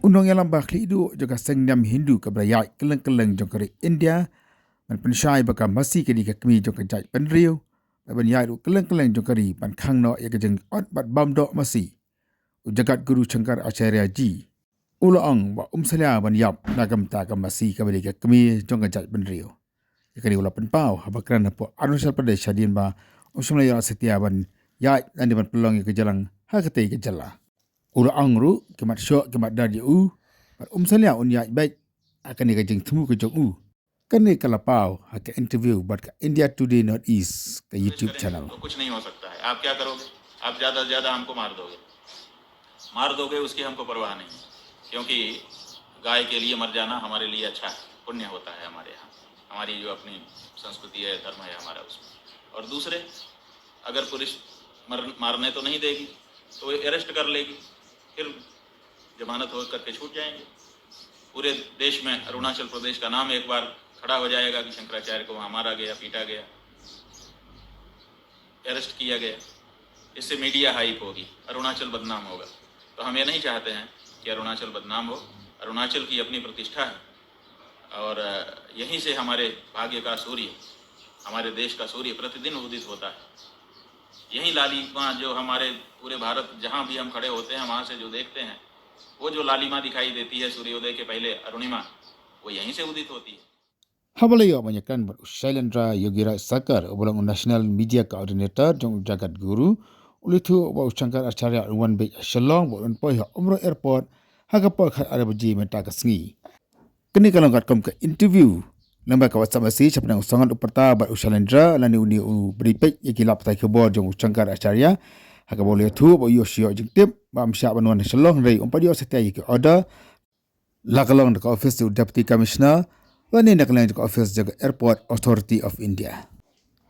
Unong yang lambah klidu juga sengnam Hindu ke berayai keleng-keleng jong kari India, man pensyai baka Masi ke di ke kemi jong kejai penriu, ban yai ru keleng-keleng jong kari pan khang no ya kejeng ot bat bam dok Masi. Ujagat guru Shankar Acharya ji. Ulaang wa umsalya ban yap nagam ta ke Masi ke beli ke kemi jong kejai penriu. Kali ula penpau habakran hapo Arunachal Pradesh hadin ba umsalya setia ban yai dan ban pelong ke jalang ha kete ke jala. Ula angru kemat syok kemat dari umsalya unyai baik akan dikajeng temu ke jong kan ne kalapau hak interview buat ke India Today North East ke YouTube channel. तो कुछ नहीं हो सकता है. आप क्या करोगे? आप ज्यादा से ज्यादा हमको मार दोगे उसकी हमको परवाह नहीं, क्योंकि गाय के लिए मर जाना हमारे लिए अच्छा है, पुण्य होता है हमारे यहाँ, हमारी जो अपनी संस्कृति है, धर्म है हमारा उसमें. और दूसरे, अगर पुलिस मारने तो नहीं देगी तो वो अरेस्ट कर लेगी, फिर जमानत हो करके छूट जाएंगे. पूरे देश में अरुणाचल प्रदेश का नाम एक बार खड़ा हो जाएगा कि शंकराचार्य को वहाँ मारा गया, पीटा गया, अरेस्ट किया गया. इससे मीडिया हाइप होगी, अरुणाचल बदनाम होगा. तो हम ये नहीं चाहते हैं कि अरुणाचल बदनाम हो. अरुणाचल की अपनी प्रतिष्ठा है और यहीं से हमारे भाग्य का सूर्य, हमारे देश का सूर्य प्रतिदिन उदित होता है. यही लालिमा जो हमारे पूरे भारत जहाँ भी हम खड़े होते हैं वहाँ से जो देखते हैं, वो जो लालिमा दिखाई देती है सूर्योदय के पहले अरुणिमा, वो यहीं से उदित होती है. Habalayo banyakan Shailendra Yogira Sakar ulang National Media Coordinator jong jagat guru ulitu wa Shankar Acharya one bay Shalong wa unpoi Umroi Airport hagapol khat arabaji menta kasngi. Kini kalau kat kom ke interview lembar kawasan Masi chapna usangan uperta bat Shailendra lani uni beripek yakilap tai kebor jong Shankar Acharya hagapol tu wa yoshio jing tip ba amsya banwan Shalong rei umpadio setia yiki order lakalong dekat office Deputy Commissioner Wani nak lain juga office jaga Airport Authority of India.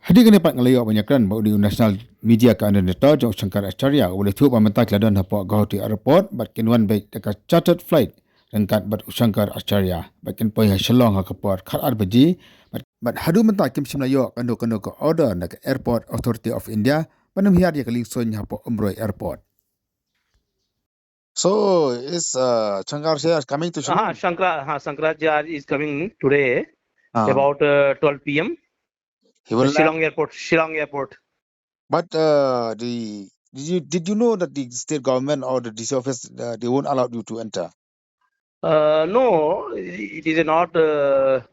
Hadi kini pat ngelayo banyakkan bahawa di National Media Coordinator jong Shankar Acharya boleh tu pamentak ladan hapa Guwahati Airport bat kinwan baik dekat chartered flight rengkat bat Shankar Acharya bakin poi Shalong hakaport khat arbaji bat hadu mentak kim simlayo kando ke order nak Airport Authority of India panam Hiar ya kaling son hapa Umroi Airport. So is Shankaracharya coming to Shillong? Shankaracharya is coming today about 12 p.m. He will Shillong Airport. But did you know that the state government or the DC office they won't allow you to enter? No, it is not a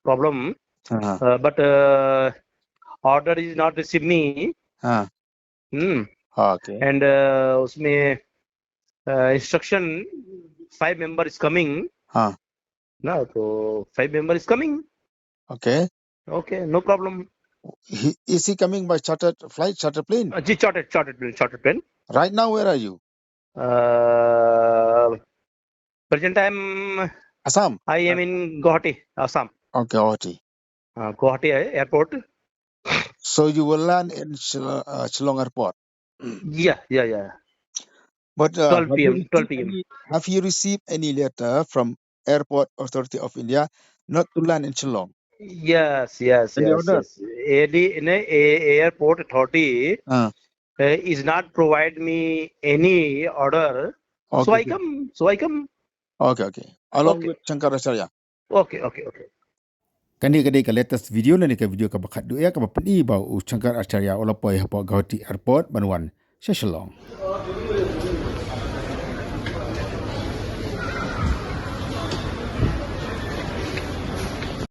problem. But order is not received me. Okay. And उसमें instruction 5 member is coming. No, so 5 member is coming. Okay, no problem. Is he coming by chartered flight, chartered plane? Chartered plane. Right now, where are you? Present time Assam. I am in Guwahati, Assam. Okay, Guwahati. Guwahati Airport. So you will land in Shillong Airport. Yeah. But 12 p.m. Have you received any letter from Airport Authority of India not to land in Shillong? Yes. Order? Airport Authority is not provide me any order. Okay. So I come. Okay. Along with Shankaracharya. Okay. Kani kadai ka latest video na ni ka video ka bakat duya ka mapani ba Shankar Acharya ola poi hapa Guwahati Airport Banwan Shillong.